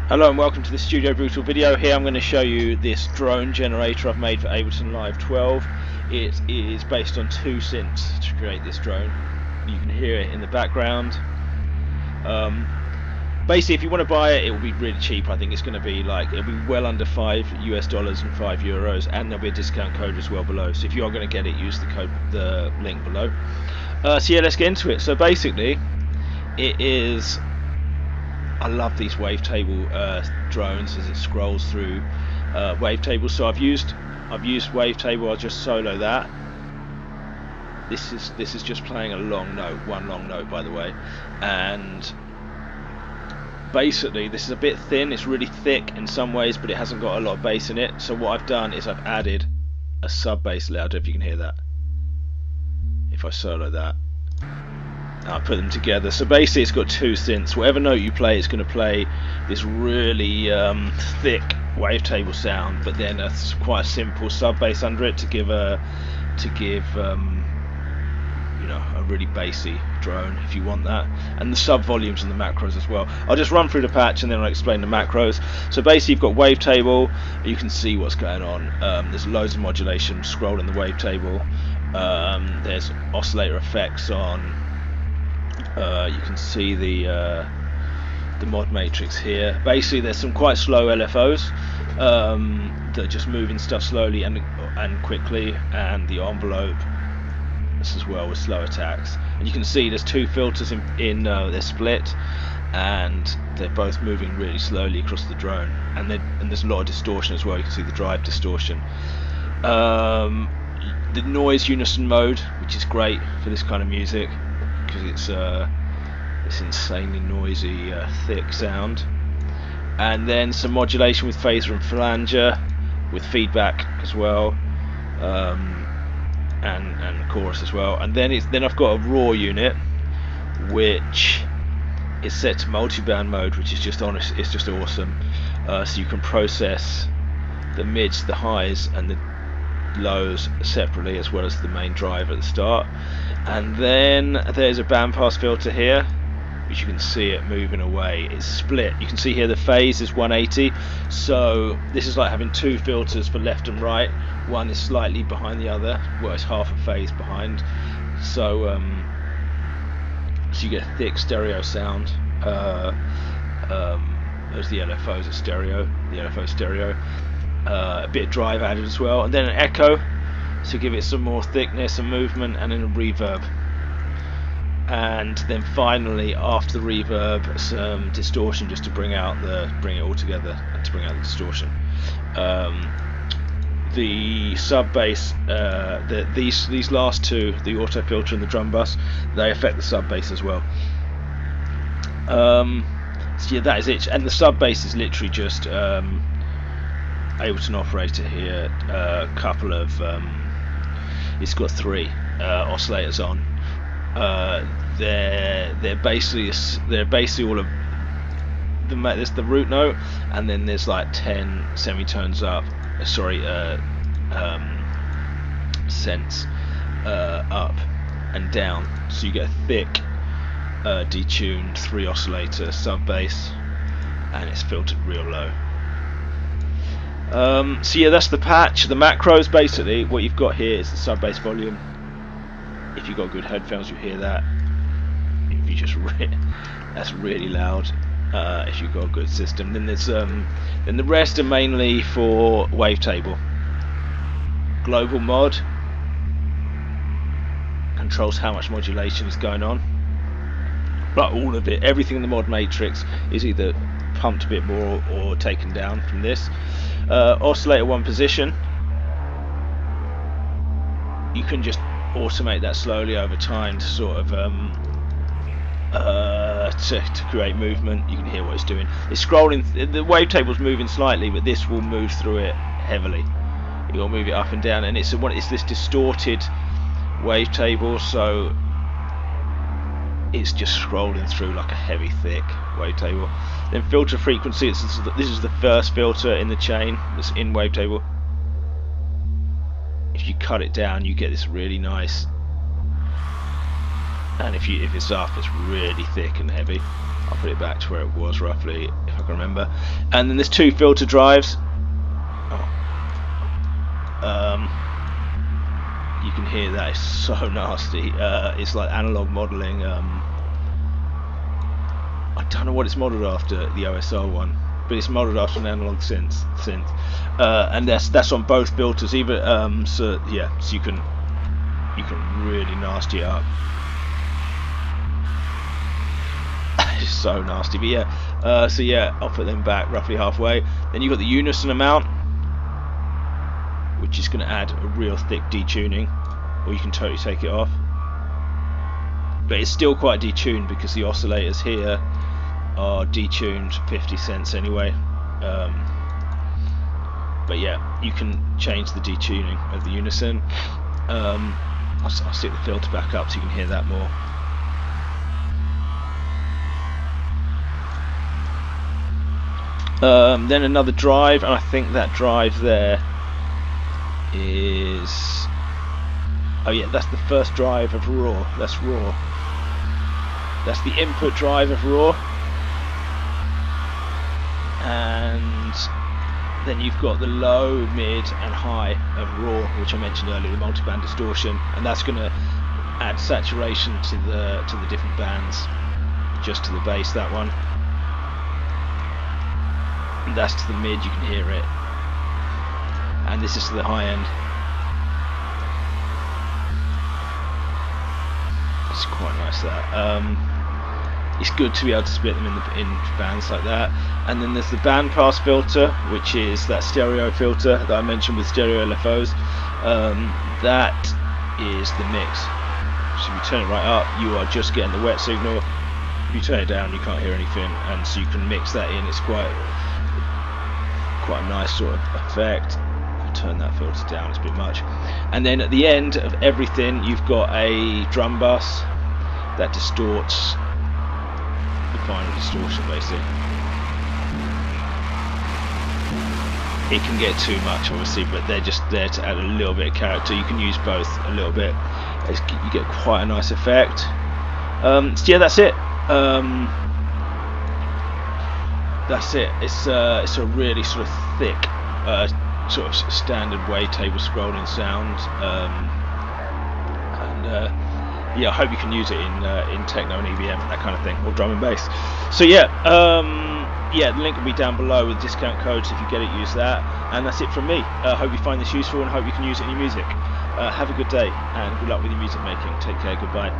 Hello and welcome to this Studio Brootle video. Here I'm going to show you this drone generator I've made for Ableton Live 12. It is based on 2 synths to create this drone. You can hear it in the background. Basically, if you want to buy it, it will be really cheap. I think it's going to be it'll be well under $5 US and €5, and there'll be a discount code as well below. So if you are going to get it, use the link below. So yeah, let's get into it. So basically, it is. I love these Wavetable drones as it scrolls through Wavetable. So I've used Wavetable. I'll just solo that. This is just playing a long note, one long note by the way, and basically this is a bit thin. It's really thick in some ways, but it hasn't got a lot of bass in it. So what I've done is I've added a sub bass layer. I don't know if you can hear that. If I solo that. I put them together. So basically it's got 2 synths. Whatever note you play, it's going to play this really thick Wavetable sound, but then quite a simple sub bass under it to give a really bassy drone if you want that, and the sub volumes and the macros as well. I'll just run through the patch and then I'll explain the macros. So basically you've got Wavetable. You can see what's going on. There's loads of modulation scrolling the Wavetable. There's oscillator effects on. You can see the mod matrix here. Basically there's some quite slow LFOs that are just moving stuff slowly and quickly, and the envelope as well with slow attacks. And you can see there's 2 filters in they're split, and they're both moving really slowly across the drone, and there's a lot of distortion as well. You can see the drive distortion. The noise unison mode, which is great for this kind of music, because it's this insanely noisy, thick sound. And then some modulation with phaser and flanger, with feedback as well, and chorus as well. And then I've got a raw unit, which is set to multi-band mode, which is just awesome. So you can process the mids, the highs, and the lows separately, as well as the main drive at the start. And then there's a bandpass filter here, which you can see it moving away. It's split. You can see here the phase is 180, so this is like having 2 filters for left and right. One is slightly behind the other, well, it's half a phase behind, so you get a thick stereo sound. There's the LFOs are stereo, the LFO stereo. A bit of drive added as well, and then an echo to give it some more thickness and movement, and then a reverb, and then finally after the reverb some distortion, just to bring it all together and to bring out the distortion. The sub bass, these last 2, the auto filter and the drum bus, they affect the sub bass as well. So yeah, that is it. And the sub bass is literally just Ableton operator here, a couple of it's got 3 oscillators on. They're basically all of there's the root note, and then there's like 10 semitones up, cents up and down, so you get a thick detuned 3 oscillator sub bass, and it's filtered real low. So yeah, that's the patch. The macros, basically what you've got here is the sub bass volume. If you've got good headphones, you hear that. If you just that's really loud. If you've got a good system, then there's then the rest are mainly for Wavetable. Global mod controls how much modulation is going on, but all of it, everything in the mod matrix is either pumped a bit more or taken down from this. Oscillator 1 position, you can just automate that slowly over time to sort of to create movement. You can hear what it's doing. It's scrolling. The Wavetable's moving slightly, but this will move through it heavily. You'll move it up and down, and it's this distorted Wavetable, so it's just scrolling through like a heavy, thick Wavetable. Then filter frequency. This is the first filter in the chain that's in Wavetable. If you cut it down, you get this really nice, and if it's up, it's really thick and heavy. I'll put it back to where it was roughly. If I I can remember. And then there's 2 filter drives. You can hear that, it's so nasty. It's like analog modelling. I don't know what it's modelled after, the OSR one, but it's modelled after an analog synth. And that's on both filters. Either so you can really nasty it up. It's so nasty, but yeah. So yeah, I'll put them back roughly halfway. Then you've got the unison amount, which is going to add a real thick detuning, or you can totally take it off. But it's still quite detuned because the oscillators here are detuned 50 cents anyway. But yeah, you can change the detuning of the unison. I'll stick the filter back up so you can hear that more. Then another drive, and I think that drive there is, oh yeah, that's the first drive of raw. That's raw. That's the input drive of raw. And then you've got the low, mid and high of raw, which I mentioned earlier, the multiband distortion, and that's going to add saturation to the different bands. Just to the bass, that one. And that's to the mid, you can hear it. And this is to the high end. It's quite nice, that. It's good to be able to split them in bands like that. And then there's the bandpass filter, which is that stereo filter that I mentioned with stereo LFOs. That is the mix. So if you turn it right up, you are just getting the wet signal. If you turn it down, you can't hear anything, and so you can mix that in. It's quite a nice sort of effect. I'll turn that filter down, it's a bit much. And then at the end of everything, you've got a drum bus that distorts the final distortion, basically. It can get too much, obviously, but they're just there to add a little bit of character. You can use both a little bit. You get quite a nice effect. So yeah, that's it. That's it. It's a really sort of thick, sort of standard wavetable scrolling sound, and yeah, I hope you can use it in techno and EBM and that kind of thing, or drum and bass. So yeah, yeah, the link will be down below with discount codes. If you get it, use that. And that's it from me. I hope you find this useful and hope you can use it in your music. Have a good day and good luck with your music making. Take care. Goodbye.